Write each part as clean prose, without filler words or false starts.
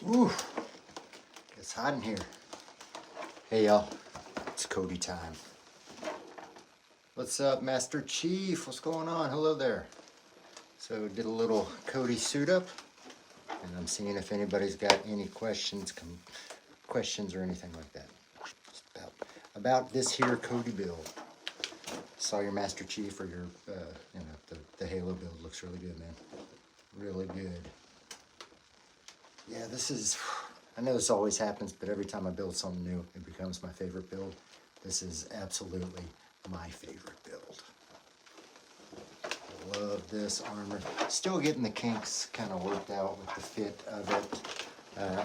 Ooh, it's hot in here. Hey y'all, it's Cody time. What's up, Master Chief? What's going on? Hello there. So did a little Cody suit up, and I'm seeing if anybody's got any questions or anything like that. About this here Cody build. Saw your Master Chief or your, the Halo build looks really good, man. Really good. Yeah, this is, I know this always happens, but every time I build something new, it becomes my favorite build. This is absolutely my favorite build. Love this armor. Still getting the kinks kind of worked out with the fit of it.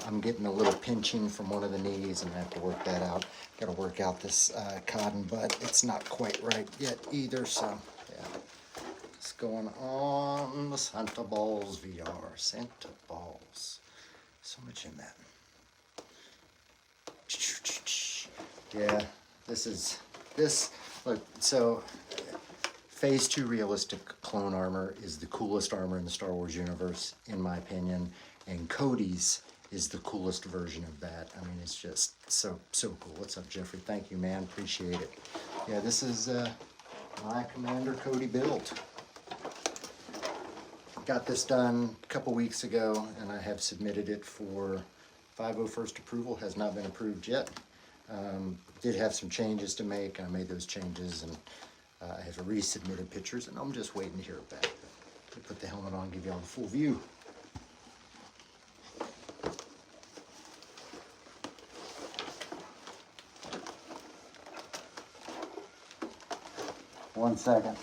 I'm getting a little pinching from one of the knees, and I have to work that out. Got to work out this cotton butt. It's not quite right yet either, so yeah. What's going on? Santa Balls VR. Santa Balls. So much in that. Yeah, look, so Phase 2 realistic clone armor is the coolest armor in the Star Wars universe, in my opinion, and Cody's is the coolest version of that. I mean, it's just so cool. What's up, Jeffrey? Thank you, man. Appreciate it. Yeah, this is my Commander Cody build. Got this done a couple weeks ago, and I have submitted it for 501st approval. Has not been approved yet. Did have some changes to make. I made those changes, and I have resubmitted pictures, and I'm just waiting to hear it back. To put the helmet on, give you all the full view. One second.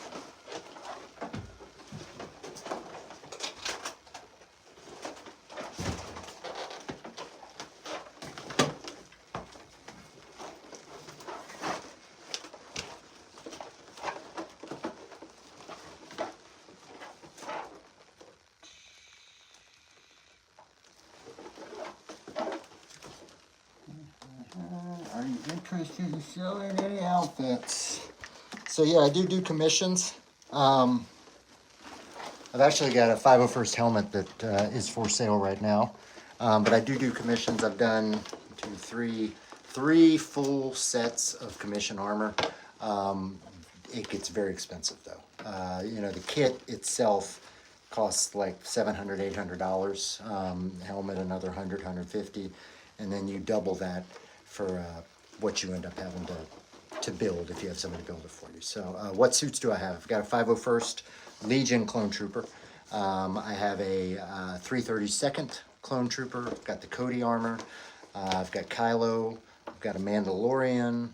Are you interested in selling any outfits? So yeah, I do commissions. I've actually got a 501st helmet that is for sale right now. But I do commissions. I've done three full sets of commission armor. It gets very expensive though. The kit itself costs like $700, $800. Helmet another $100, $150, and then you double that for what you end up having to build if you have somebody build it for you. So what suits do I have? I've got a 501st Legion Clone Trooper. I have a 332nd Clone Trooper. I've got the Cody armor. I've got Kylo. I've got a Mandalorian.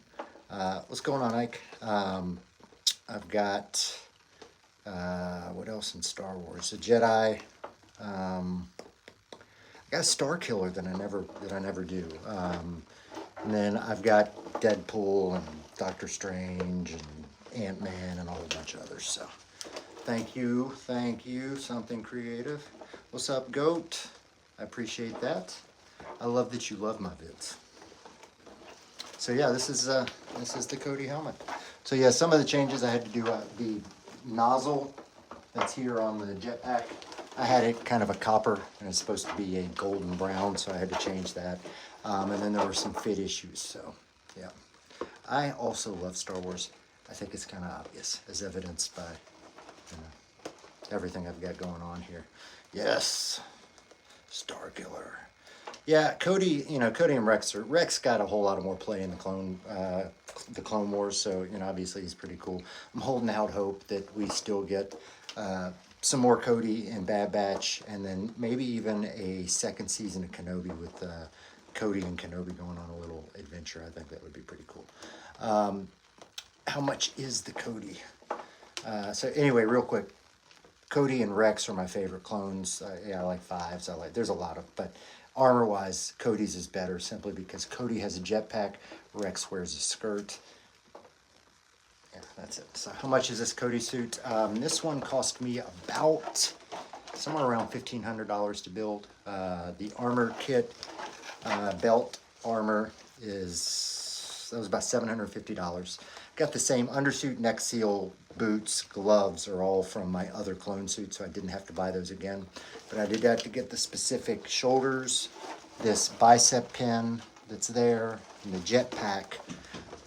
What's going on, Ike? I've got what else in Star Wars? A Jedi. I got a Star Killer that I never do. And then I've got Deadpool and Doctor Strange and Ant-Man and a whole bunch of others. So thank you, something creative. What's up, Goat? I appreciate that. I love that you love my vids. So yeah, this is the Cody helmet. So yeah, some of the changes I had to do, the nozzle that's here on the jetpack, I had it kind of a copper, and it's supposed to be a golden brown, so I had to change that. And then there were some fit issues, so yeah. I also love Star Wars. I think it's kind of obvious, as evidenced by everything I've got going on here. Yes, Star Killer. Yeah, Cody and Rex got a whole lot more play in the Clone Wars, so obviously he's pretty cool. I'm holding out hope that we still get some more Cody in Bad Batch, and then maybe even a second season of Kenobi with Cody and Kenobi going on a little adventure. I think that would be pretty cool. How much is the Cody? So anyway, real quick, Cody and Rex are my favorite clones. I like 5s. There's a lot of, but armor-wise, Cody's is better simply because Cody has a jetpack, Rex wears a skirt. Yeah, that's it. So how much is this Cody suit? This one cost me about somewhere around $1,500 to build. The armor kit, belt armor that was about $750. Got the same undersuit, neck seal, boots, gloves are all from my other clone suit, so I didn't have to buy those again. But I did have to get the specific shoulders, this bicep pin that's there, and the jetpack,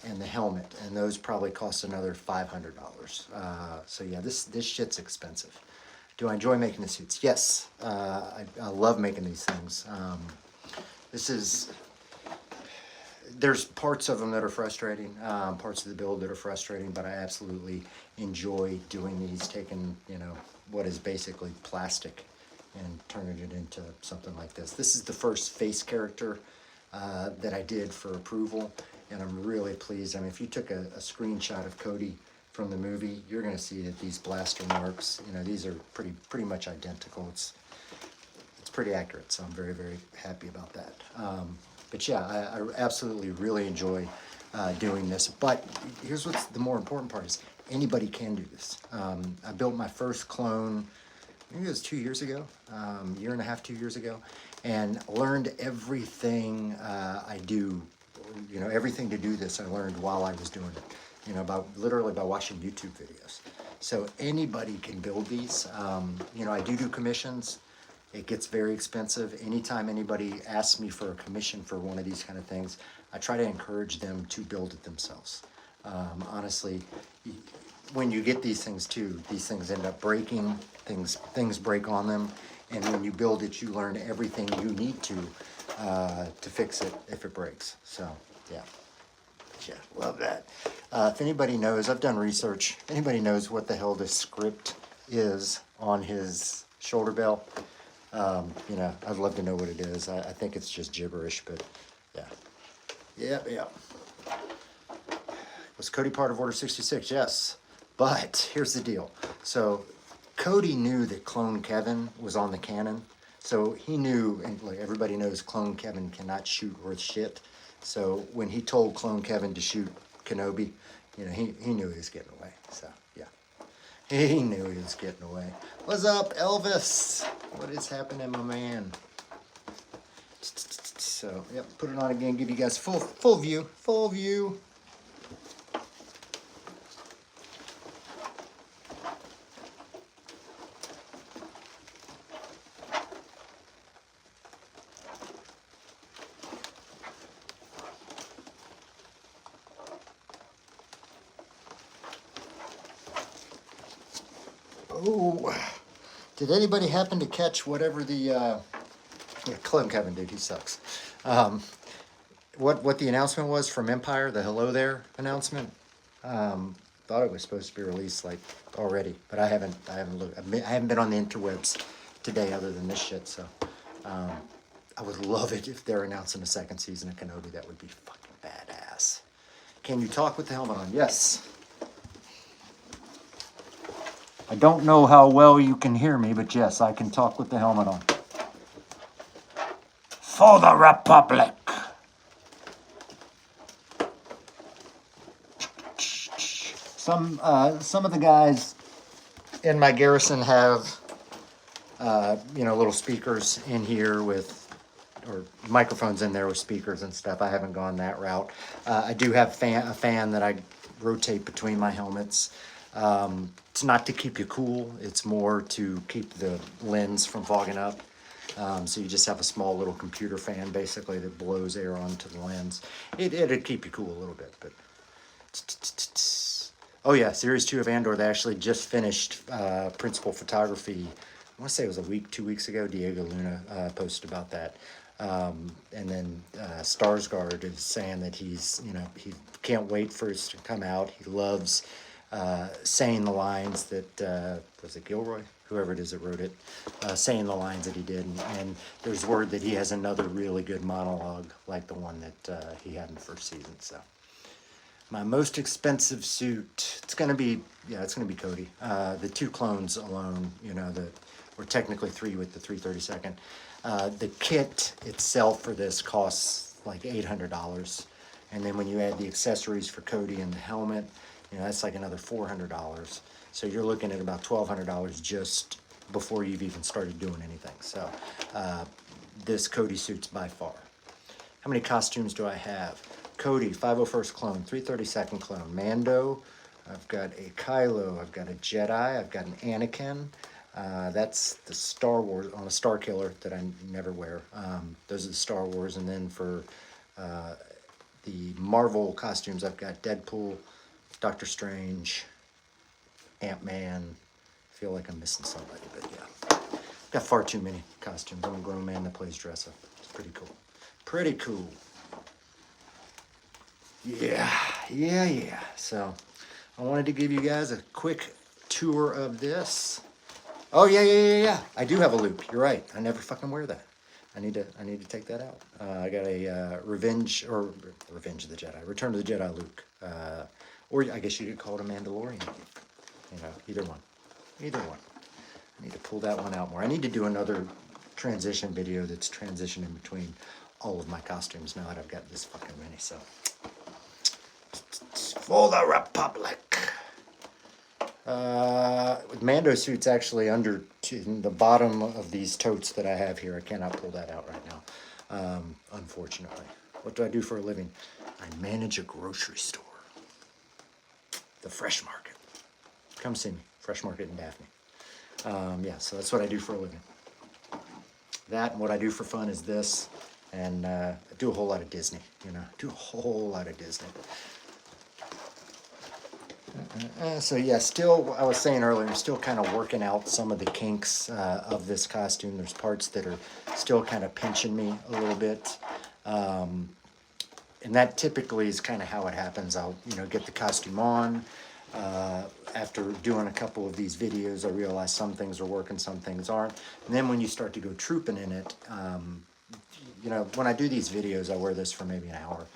and the helmet, and those probably cost another $500. So yeah, this shit's expensive. Do I enjoy making the suits? Yes, I love making these things. This is, there's parts of them that are frustrating, parts of the build that are frustrating, but I absolutely enjoy doing these, taking, you know, what is basically plastic and turning it into something like this. This is the first face character that I did for approval, and I'm really pleased. I mean, if you took a screenshot of Cody from the movie, you're going to see that these blaster marks, you know, these are pretty much identical. It's pretty accurate, so I'm very, very happy about that. But yeah, I absolutely really enjoy doing this. But here's what's the more important part is anybody can do this. I built my first clone, maybe it was 2 years ago, year and a half, 2 years ago, and learned everything I do, you know, everything to do this I learned while I was doing it, you know, literally by watching YouTube videos. So anybody can build these. You know, I do commissions. It gets very expensive. Anytime anybody asks me for a commission for one of these kind of things, I try to encourage them to build it themselves. Honestly, when you get these things too, these things end up breaking, things break on them, and when you build it, you learn everything you need to fix it if it breaks. So, yeah. Yeah, love that. If anybody knows, I've done research, if anybody knows what the hell this script is on his shoulder belt, you know, I'd love to know what it is. I think it's just gibberish, but yeah. Yeah. Was Cody part of Order 66? Yes. But here's the deal. So Cody knew that Clone Kevin was on the cannon. So he knew, and like everybody knows, Clone Kevin cannot shoot worth shit. So when he told Clone Kevin to shoot Kenobi, you know, he knew he was getting away. So yeah. He knew he was getting away. What's up, Elvis? What is happening, my man? So, yep, put it on again, give you guys full view. Oh, did anybody happen to catch whatever the, yeah, Clone Kevin, dude, he sucks. What the announcement was from Empire, the hello there announcement? Thought it was supposed to be released like already, but I haven't looked. I haven't been on the interwebs today other than this shit. So I would love it if they're announcing a second season of Kenobi. That would be fucking badass. Can you talk with the helmet on? Yes. I don't know how well you can hear me, but yes, I can talk with the helmet on. For the Republic. Some of the guys in my garrison have, you know, little speakers in here with, or microphones in there with speakers and stuff. I haven't gone that route. I do have a fan that I rotate between my helmets. It's not to keep you cool. It's more to keep the lens from fogging up. So you just have a small little computer fan basically that blows air onto the lens. It'd keep you cool a little bit, but. Oh yeah, Series 2 of Andor, they actually just finished principal photography. I want to say it was a week, 2 weeks ago. Diego Luna posted about that. And then Starsguard is saying that he's, you know, he can't wait for it to come out. He loves saying the lines that, was it Gilroy? Whoever it is that wrote it, saying the lines that he did. And there's word that he has another really good monologue like the one that he had in the first season, so. My most expensive suit, it's gonna be Cody. The 2 clones alone, you know, or technically 3 with the 332nd. The kit itself for this costs like $800. And then when you add the accessories for Cody and the helmet, you know, that's like another $400. So you're looking at about $1,200 just before you've even started doing anything. So this Cody suit's by far. How many costumes do I have? Cody, 501st clone, 332nd clone, Mando, I've got a Kylo, I've got a Jedi, I've got an Anakin, That's the Star Wars on a Star Killer that I never wear. Those are the Star Wars, and then for the Marvel costumes, I've got Deadpool, Doctor Strange, Ant-Man. I feel like I'm missing somebody, but yeah. Got far too many costumes. I'm a grown man that plays dress up. It's pretty cool. Pretty cool. Yeah. So I wanted to give you guys a quick tour of this. Oh yeah. I do have a loop. You're right. I never fucking wear that. I need to take that out. I got a Revenge of the Jedi, Return of the Jedi Luke, or I guess you could call it a Mandalorian. You know, either one. I need to pull that one out more. I need to do another transition video that's transitioning between all of my costumes now that I've got this fucking many. So, for the Republic. With Mando suits actually under in the bottom of these totes that I have here. I cannot pull that out right now, unfortunately. What do I do for a living? I manage a grocery store. The Fresh Market. Come see me. Fresh Market in Daphne. Yeah, so that's what I do for a living. That and what I do for fun is this. And I do a whole lot of Disney, you know. Do a whole lot of Disney. So yeah, still, I was saying earlier, I'm still kind of working out some of the kinks of this costume. There's parts that are still kind of pinching me a little bit. And that typically is kind of how it happens. I'll, get the costume on. After doing a couple of these videos, I realize some things are working, some things aren't. And then when you start to go trooping in it, when I do these videos, I wear this for maybe an hour.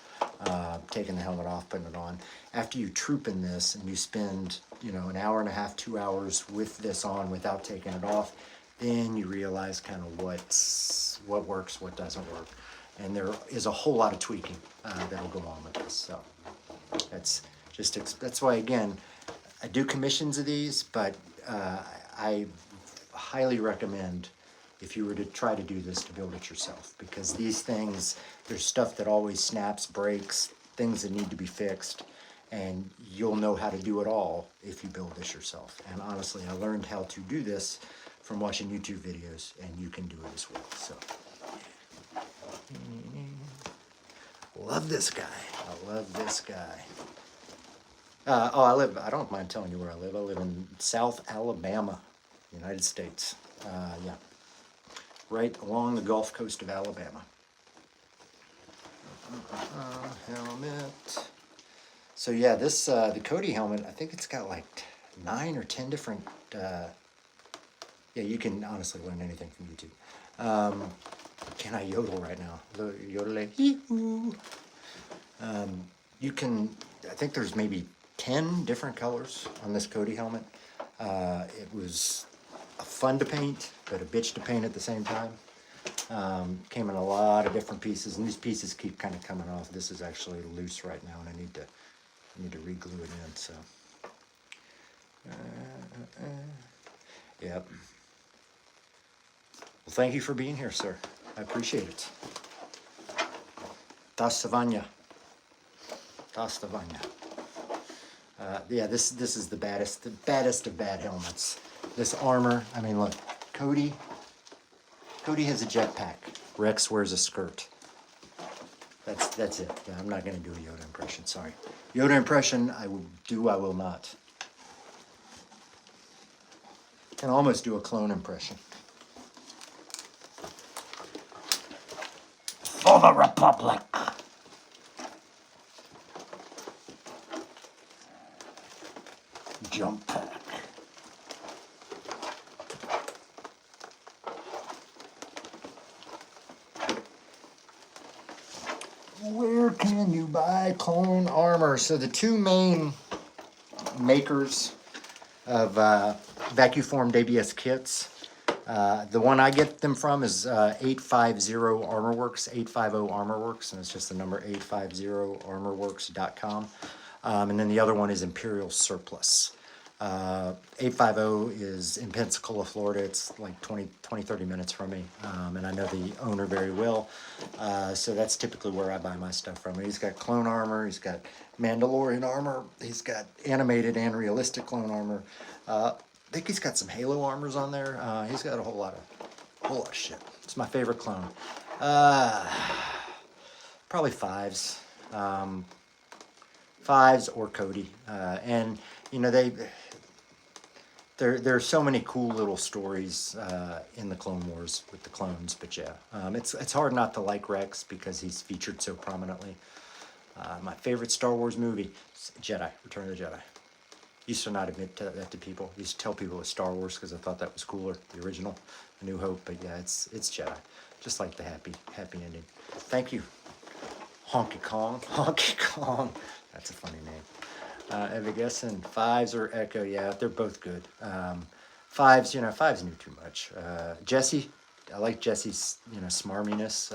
Taking the helmet off, putting it on. After you troop in this and you spend, an hour and a half, 2 hours with this on without taking it off, then you realize kind of what works, what doesn't work. And there is a whole lot of tweaking that'll go on with this. So that's why, again, I do commissions of these, but I highly recommend if you were to try to do this to build it yourself, because these things, there's stuff that always snaps, breaks, things that need to be fixed, and you'll know how to do it all if you build this yourself. And honestly, I learned how to do this from watching YouTube videos, and you can do it as well. So, love this guy. I love this guy. I don't mind telling you where I live. I live in South Alabama, United States. Yeah. Right along the Gulf Coast of Alabama. Helmet. So yeah, this, the Cody helmet, I think it's got like 9 or 10 different, yeah, you can honestly learn anything from YouTube. Can I yodel right now? Yodel. You can, I think there's maybe 10 different colors on this Cody helmet. It was fun to paint, but a bitch to paint at the same time. Came in a lot of different pieces, and these pieces keep kind of coming off. This is actually loose right now, and I need to re-glue it in. So, yep. Well, thank you for being here, sir. I appreciate it. Dostavanya. Yeah, this is the baddest of bad helmets. This armor, I mean, look, Cody has a jetpack. Rex wears a skirt. That's it. Yeah, I'm not going to do a Yoda impression, sorry. Yoda impression, I will not. Can almost do a clone impression. For the Republic. Jump pack. Where can you buy clone armor? So the two main makers of vacuum-formed ABS kits, the one I get them from is 850 ArmorWorks, 850 ArmorWorks, and it's just the number 850armorworks.com. And then the other one is Imperial Surplus. 850 is in Pensacola, Florida. It's like 30 minutes from me. And I know the owner very well. So that's typically where I buy my stuff from. He's got clone armor. He's got Mandalorian armor. He's got animated and realistic clone armor. I think he's got some Halo armors on there. He's got a whole lot of shit. It's my favorite clone. Probably fives. Fives or Cody. And, you know, there are so many cool little stories in the Clone Wars with the clones, but yeah. It's hard not to like Rex because he's featured so prominently. My favorite Star Wars movie, Jedi, Return of the Jedi. Used to not admit that to people. Used to tell people it was Star Wars because I thought that was cooler, the original, A New Hope. But yeah, it's Jedi, just like the happy ending. Thank you, Honky Kong. Honky Kong. That's a funny name. Ever guessing fives or Echo? Yeah, they're both good. Fives, you know, fives knew too much. Jesse, I like Jesse's, you know, smarminess.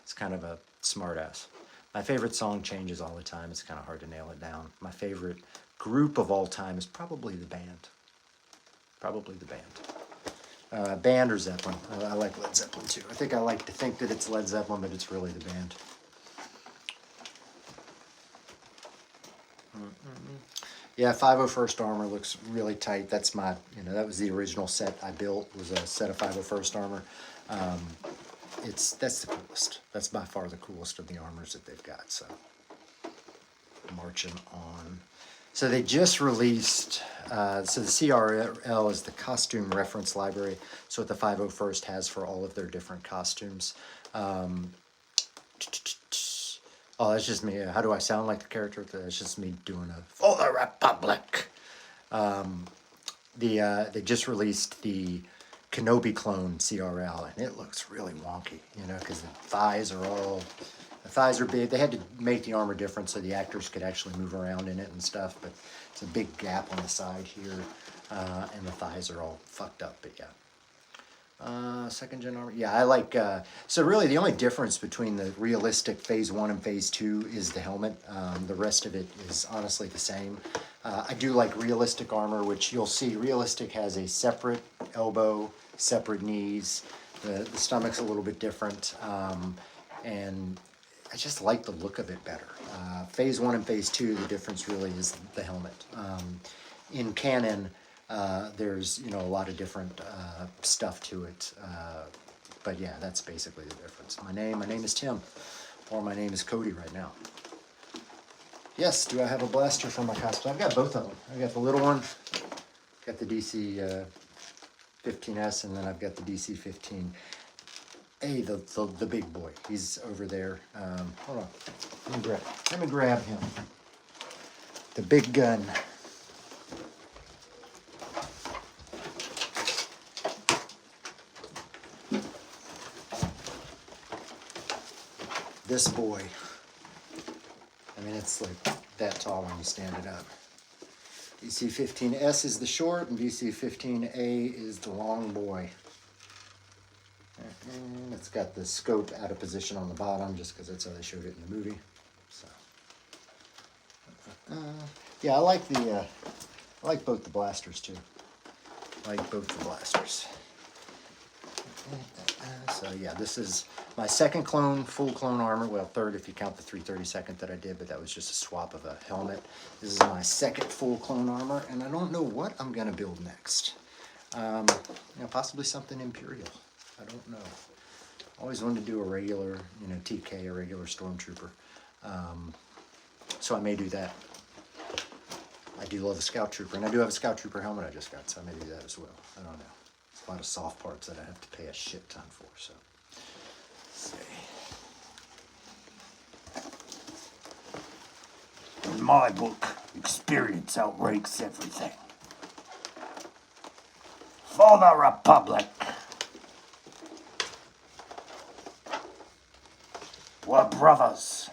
It's kind of a smart ass. My favorite song changes all the time. It's kind of hard to nail it down. My favorite group of all time is probably the band. Probably the band. Band or Zeppelin. I like Led Zeppelin too. I think I like to think that it's Led Zeppelin, but it's really the band. Yeah, 501st Armor looks really tight. That's my, you know, that was the original set I built, was a set of 501st Armor. That's the coolest. That's by far the coolest of the armors that they've got, so. Marching on. So they just released, so the CRL is the Costume Reference Library. So what the 501st has for all of their different costumes. Oh, that's just me. How do I sound like the character? That's just me doing a For the Republic. They just released the Kenobi clone CRL, and it looks really wonky, you know, because the thighs are big. They had to make the armor different so the actors could actually move around in it and stuff, but it's a big gap on the side here, and the thighs are all fucked up, but yeah. Second gen armor. Yeah, I like, so really the only difference between the realistic phase 1 and phase 2 is the helmet. The rest of it is honestly the same. I do like realistic armor, which you'll see realistic has a separate elbow, separate knees. The stomach's a little bit different. And I just like the look of it better. Phase 1 and phase 2, the difference really is the helmet. In canon, there's, you know, a lot of different stuff to it, but yeah, that's basically the difference. My name is Tim, or my name is Cody right now. Yes, do I have a blaster for my costume? I've got both of them. I've got the little one, got the DC 15S, and then I've got the DC 15. Hey, the big boy. He's over there. Hold on. Let me grab him. The big gun. This boy. I mean, it's like that tall when you stand it up. DC-15S is the short, and DC-15A is the long boy. And it's got the scope out of position on the bottom, just because that's how they showed it in the movie. So, yeah, I like both the blasters too. I like both the blasters. So yeah, this is my second clone, full clone armor. Well, third if you count the 332nd that I did, but that was just a swap of a helmet. This is my second full clone armor, and I don't know what I'm gonna build next. You know, possibly something Imperial. I don't know. Always wanted to do a regular, you know, TK, a regular Stormtrooper. So I may do that. I do love a Scout Trooper, and I do have a Scout Trooper helmet I just got, so I may do that as well. I don't know. It's a lot of soft parts that I have to pay a shit ton for, so. Let's see. In my book, experience outranks everything. For the Republic. We're brothers.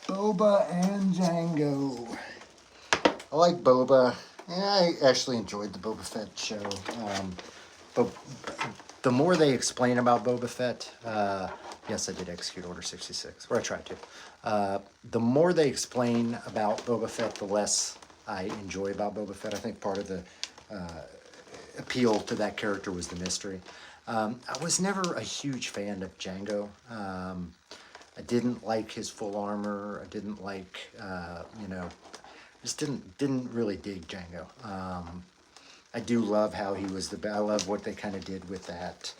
Boba and Django. I like Boba. Yeah, I actually enjoyed the Boba Fett show. But the more they explain about Boba Fett, yes, I did execute Order 66, or I tried to. The more they explain about Boba Fett, the less I enjoy about Boba Fett. I think part of the appeal to that character was the mystery. I was never a huge fan of Django. I didn't like his full armor. I didn't like, you know, just didn't really dig Django. I do love how he was I love what they kind of did with that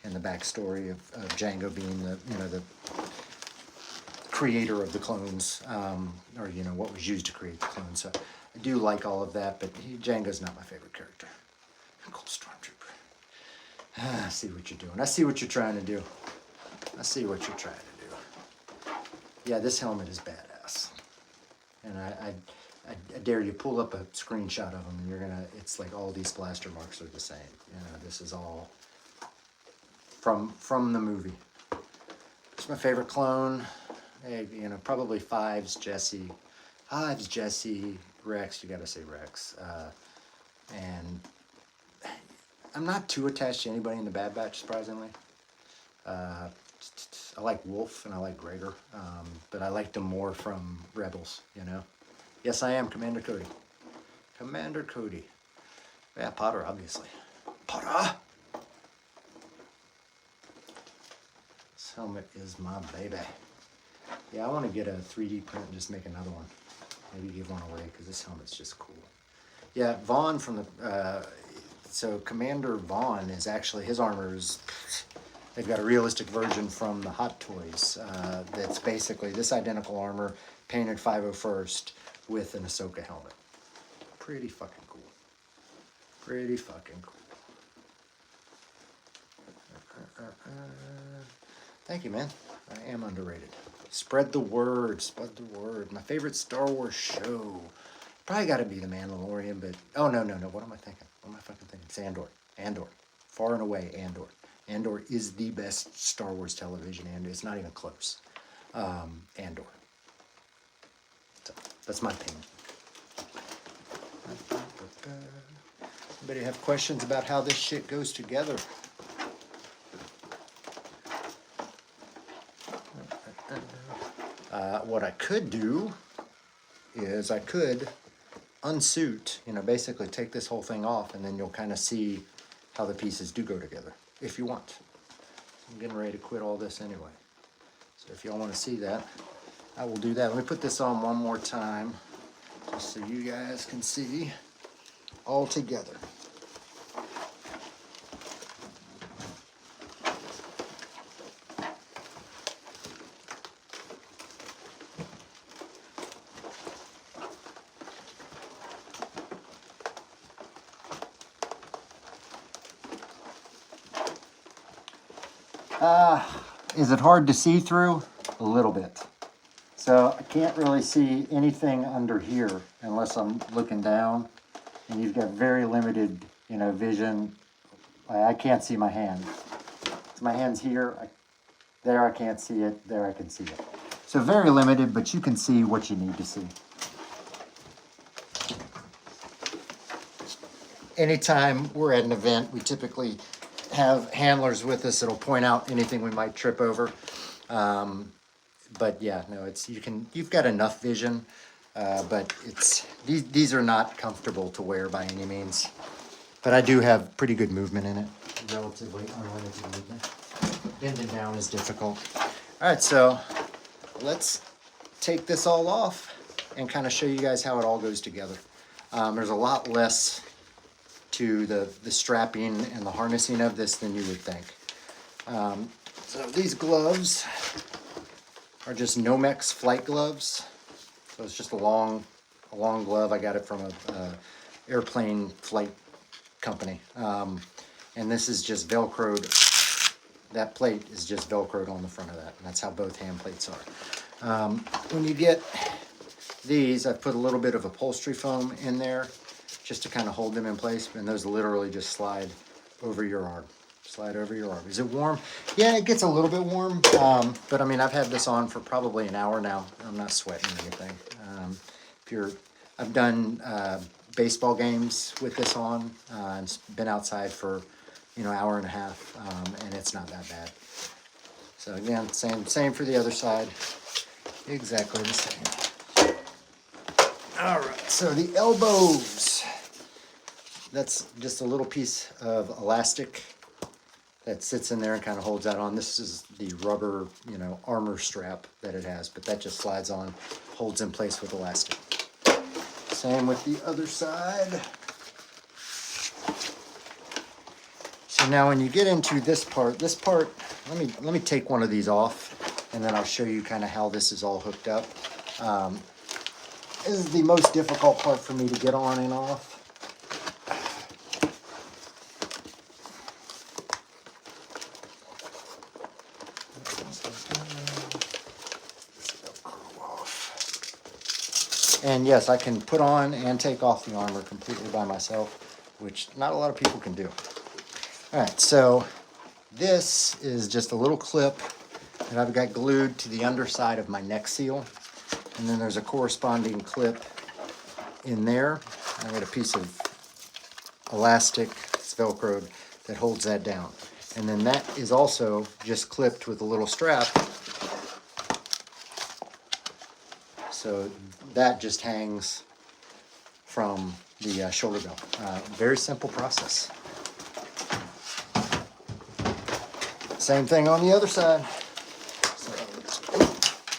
and the backstory of Django being the, you know, the creator of the clones, or, you know, what was used to create the clones. So I do like all of that, but Django's not my favorite character. Cool Stormtrooper. I see what you're doing. I see what you're trying to do. I see what you're trying to do. Yeah, this helmet is badass. And I dare you pull up a screenshot of them and you're gonna, it's like all these blaster marks are the same. You know, this is all from the movie. It's my favorite clone. Hey, you know, probably Five's Jesse. Five's Jesse. Rex, you gotta say Rex. And I'm not too attached to anybody in the Bad Batch, surprisingly. I like Wolf and I like Gregor, but I liked them more from Rebels, you know. Yes, I am Commander Cody. Commander Cody. Yeah, Potter, obviously. Potter! This helmet is my baby. Yeah, I want to get a 3D print and just make another one. Maybe give one away because this helmet's just cool. Yeah, Vaughn from the... so Commander Vaughn is actually... His armor is... They've got a realistic version from the Hot Toys that's basically this identical armor painted 501st with an Ahsoka helmet. Pretty fucking cool. Pretty fucking cool. Thank you, man. I am underrated. Spread the word. Spread the word. My favorite Star Wars show. Probably got to be The Mandalorian, but... Oh, no. What am I thinking? What am I fucking thinking? It's Andor. Andor. Far and away, Andor. Andor is the best Star Wars television, and it's not even close. Andor. So, that's my opinion. Anybody have questions about how this shit goes together? What I could do is I could unsuit, you know, basically take this whole thing off, and then you'll kind of see how the pieces do go together, if you want. I'm getting ready to quit all this anyway. So if y'all want to see that, I will do that. Let me put this on one more time, just so you guys can see all together. Is it hard to see through? A little bit. So I can't really see anything under here unless I'm looking down. And you've got very limited, you know, vision. I can't see my hand. So my hand's here. There I can't see it. There I can see it. So very limited, but you can see what you need to see. Anytime we're at an event, we typically have handlers with us that'll point out anything we might trip over. But yeah, no, you've got enough vision, but these are not comfortable to wear by any means. But I do have pretty good movement in it, relatively unlimited movement. Bending down is difficult. All right, so let's take this all off and kind of show you guys how it all goes together. There's a lot less to the strapping and the harnessing of this than you would think. So these gloves are just Nomex flight gloves. So it's just a long glove. I got it from a airplane flight company. And this is just Velcroed. That plate is just Velcroed on the front of that. And that's how both hand plates are. When you get these, I've put a little bit of upholstery foam in there just to kind of hold them in place, and those literally just slide over your arm. Slide over your arm. Is it warm? Yeah, it gets a little bit warm, but I mean, I've had this on for probably an hour now. I'm not sweating or anything. I've done baseball games with this on, and been outside for, you know, hour and a half, and it's not that bad. So again, same for the other side. Exactly the same. All right, so the elbows. That's just a little piece of elastic that sits in there and kind of holds that on. This is the rubber, you know, armor strap that it has, but that just slides on, holds in place with elastic. Same with the other side. So now when you get into this part, let me take one of these off, and then I'll show you kind of how this is all hooked up. This is the most difficult part for me to get on and off. And yes, I can put on and take off the armor completely by myself, which not a lot of people can do. All right, so this is just a little clip that I've got glued to the underside of my neck seal. And then there's a corresponding clip in there. I got a piece of elastic, it's Velcroed, that holds that down. And then that is also just clipped with a little strap. So that just hangs from the shoulder belt. Very simple process. Same thing on the other side. So,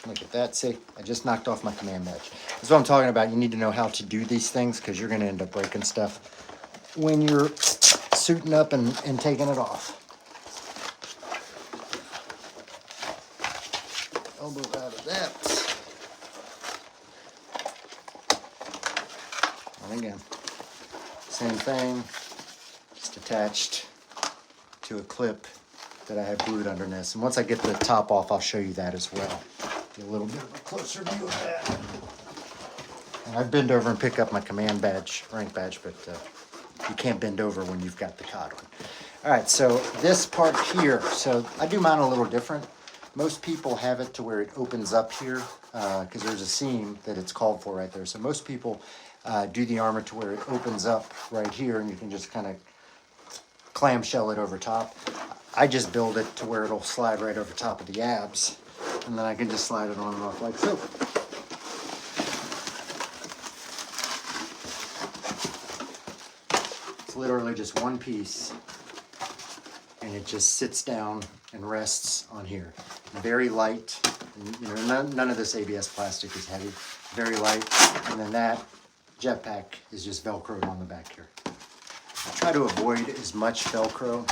look at that. See, I just knocked off my command badge. That's what I'm talking about. You need to know how to do these things because you're going to end up breaking stuff when you're suiting up and taking it off. Elbow out of that. And again, same thing, just attached to a clip that I have glued underneath. And once I get the top off, I'll show you that as well. Get a little bit of a closer view of that. And I bend over and pick up my command badge, rank badge, but you can't bend over when you've got the cod on. All right, so this part here, so I do mine a little different. Most people have it to where it opens up here because there's a seam that it's called for right there. So most people do the armor to where it opens up right here and you can just kind of clamshell it over top. I just build it to where it'll slide right over top of the abs, and then I can just slide it on and off like so. It's literally just one piece, and it just sits down and rests on here. Very light, and, you know, none of this ABS plastic is heavy. Very light, and then that jetpack is just Velcroed on the back here. I try to avoid as much Velcro.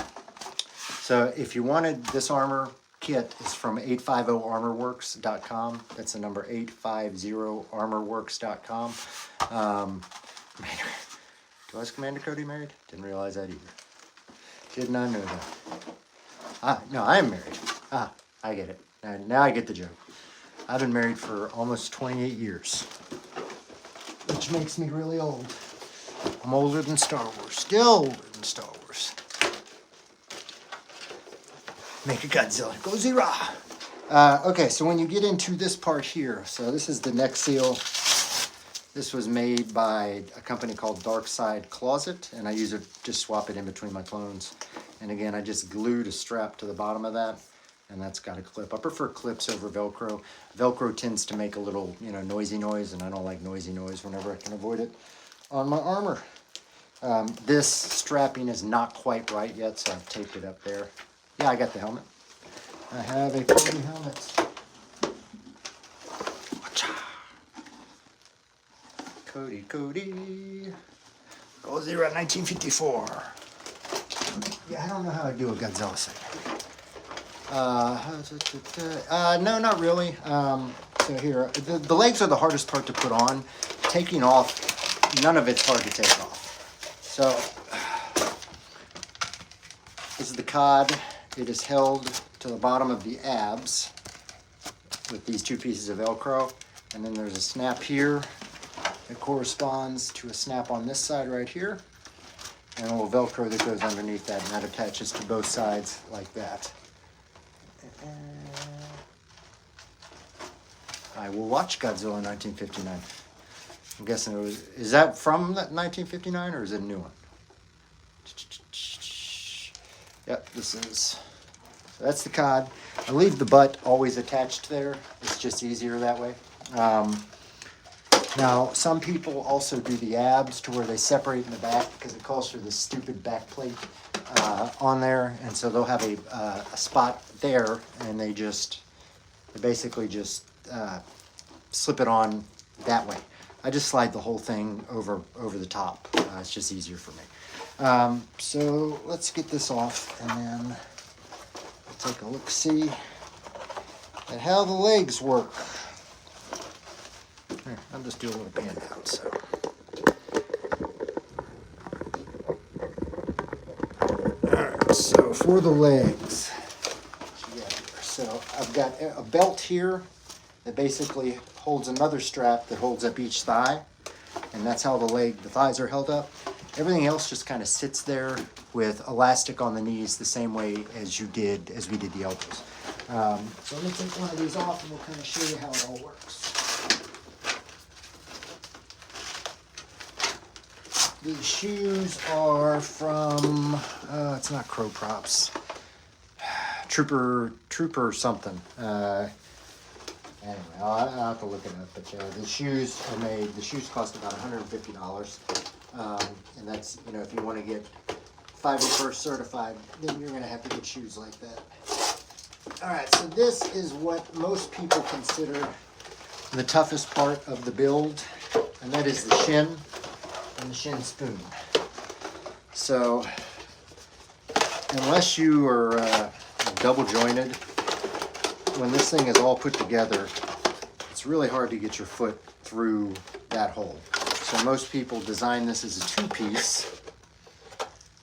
So if you wanted this armor kit, it's from 850armorworks.com. That's the number 850armorworks.com. Was Commander Cody married? Didn't realize that either. Did not know that. No, I am married. I get it. Now I get the joke. I've been married for almost 28 years, which makes me really old. I'm older than Star Wars. Still older than Star Wars. Make a Godzilla. Go Zera! Okay, so when you get into this part here, so this is the neck seal. This was made by a company called Darth Closet, and I use it, just swap it in between my clones. And again, I just glued a strap to the bottom of that, and that's got a clip. I prefer clips over Velcro. Velcro tends to make a little, you know, noisy noise, and I don't like noisy noise whenever I can avoid it on my armor. This strapping is not quite right yet, so I've taped it up there. Yeah, I got the helmet. I have a Cody helmet. Cody. Go Zera 1954. Yeah, I don't know how I do a Godzilla thing. No, not really. So here, the legs are the hardest part to put on. Taking off, none of it's hard to take off. So, this is the cod. It is held to the bottom of the abs with these two pieces of Velcro. And then there's a snap here that corresponds to a snap on this side right here. And a little Velcro that goes underneath that, and that attaches to both sides like that. I will watch Godzilla 1959. I'm guessing it was, is that from 1959 or is it a new one? Yep, this is. So that's the cod. I leave the butt always attached there. It's just easier that way. Now, some people also do the abs to where they separate in the back because it calls for this stupid back plate on there. And so they'll have a spot there and they basically just slip it on that way. I just slide the whole thing over the top. It's just easier for me. So let's get this off and then we'll take a look-see at how the legs work. Here, I'll just do a little pan down. So. Alright, so for the legs, so I've got a belt here that basically holds another strap that holds up each thigh, and that's how the thighs are held up. Everything else just kind of sits there with elastic on the knees the same way as we did the elbows. So let me take one of these off and we'll kind of show you how it all works. These shoes are from, it's not Crow Props, Trooper something. Anyway, I'll have to look it up, but the shoes cost about $150. And that's, if you want to get 501st certified, then you're going to have to get shoes like that. All right, so this is what most people consider the toughest part of the build, and that is the shin and the shin spoon. So unless you are double jointed, when this thing is all put together, it's really hard to get your foot through that hole. So most people design this as a two-piece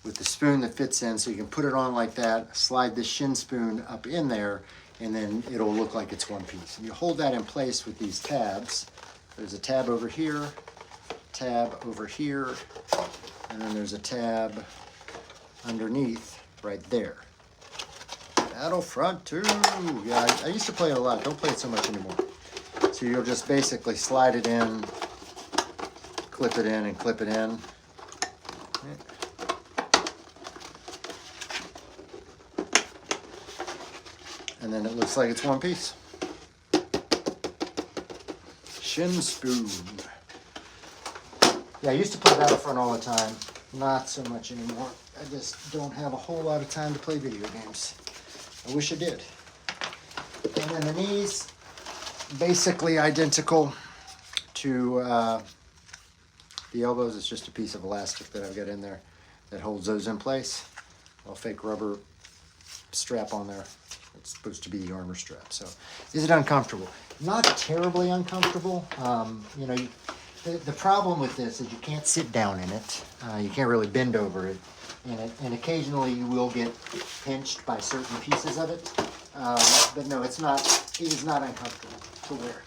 with the spoon that fits in, so you can put it on like that, slide the shin spoon up in there, and then it'll look like it's one piece. And you hold that in place with these tabs. There's a tab over here, tab over here, and then there's a tab underneath right there. Battle Front 2. Yeah, I used to play it a lot. Don't play it so much anymore. So you'll just basically slide it in, clip it in, and clip it in. And then it looks like it's one piece. Shin spoon. Yeah, I used to play Battlefront all the time. Not so much anymore. I just don't have a whole lot of time to play video games. I wish I did. And then the knees, basically identical to the elbows. It's just a piece of elastic that I've got in there that holds those in place. A fake rubber strap on there. It's supposed to be the armor strap. So, is it uncomfortable? Not terribly uncomfortable. The problem with this is you can't sit down in it. You can't really bend over it in it, and occasionally you will get pinched by certain pieces of it. But no, it's not. It is not uncomfortable to wear.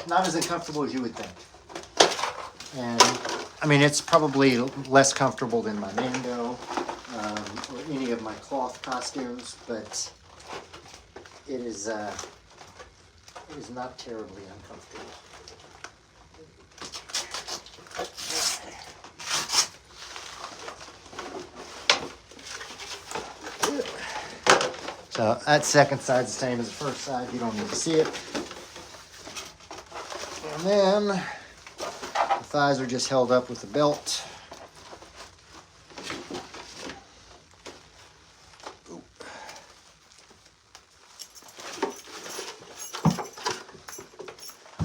Not as uncomfortable as you would think. And I mean, it's probably less comfortable than my Mando or any of my cloth costumes, but it is not terribly uncomfortable. So that second side's the same as the first side. You don't need to see it. And then the thighs are just held up with the belt.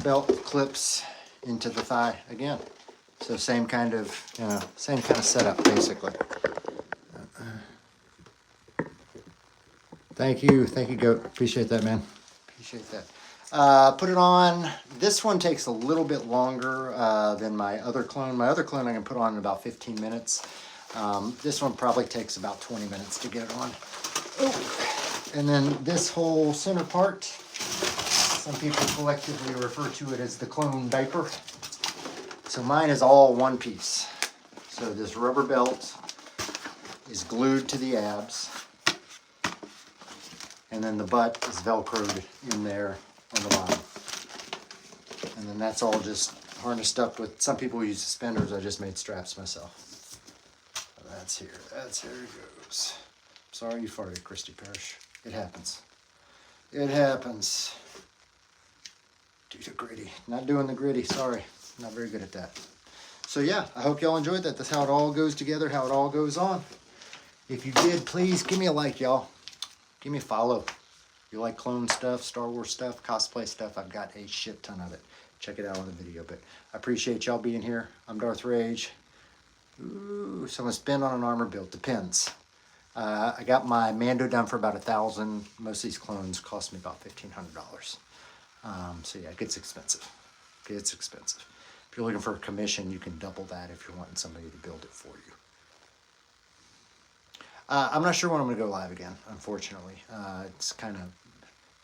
Belt clips into the thigh again. So same kind of setup basically. Thank you, Goat. Appreciate that, man. Appreciate that. Put it on. This one takes a little bit longer than my other clone. My other clone I can put on in about 15 minutes. This one probably takes about 20 minutes to get it on. Oh. And then this whole center part, some people collectively refer to it as the clone diaper. So mine is all one piece. So this rubber belt is glued to the abs. And then the butt is Velcroed in there on the bottom. And then that's all just harnessed up with, some people use suspenders, I just made straps myself. That's here it goes. Sorry you farted, Christy Parrish. It happens. It happens. Do the gritty. Not doing the gritty, sorry. Not very good at that. So yeah, I hope y'all enjoyed that. That's how it all goes together, how it all goes on. If you did, please give me a like, y'all. Give me a follow. If you like clone stuff, Star Wars stuff, cosplay stuff, I've got a shit ton of it. Check it out on the video. But I appreciate y'all being here. I'm Darth Rage. Ooh, so I'm gonna spend on an armor build. Depends. I got my Mando done for about $1,000. Most of these clones cost me about $1,500. So yeah, it gets expensive. It's expensive. If you're looking for a commission, you can double that if you're wanting somebody to build it for you. I'm not sure when I'm going to go live again, unfortunately. It's kind of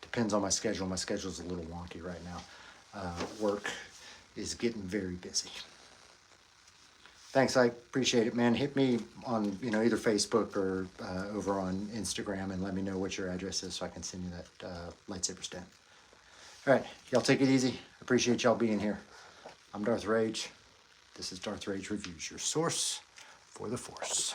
depends on my schedule. My schedule's a little wonky right now. Work is getting very busy. Thanks, I appreciate it, man. Hit me on either Facebook or over on Instagram and let me know what your address is so I can send you that lightsaber stand. All right, y'all take it easy. Appreciate y'all being here. I'm Darth Rage. This is Darth Rage Reviews, your source for the Force.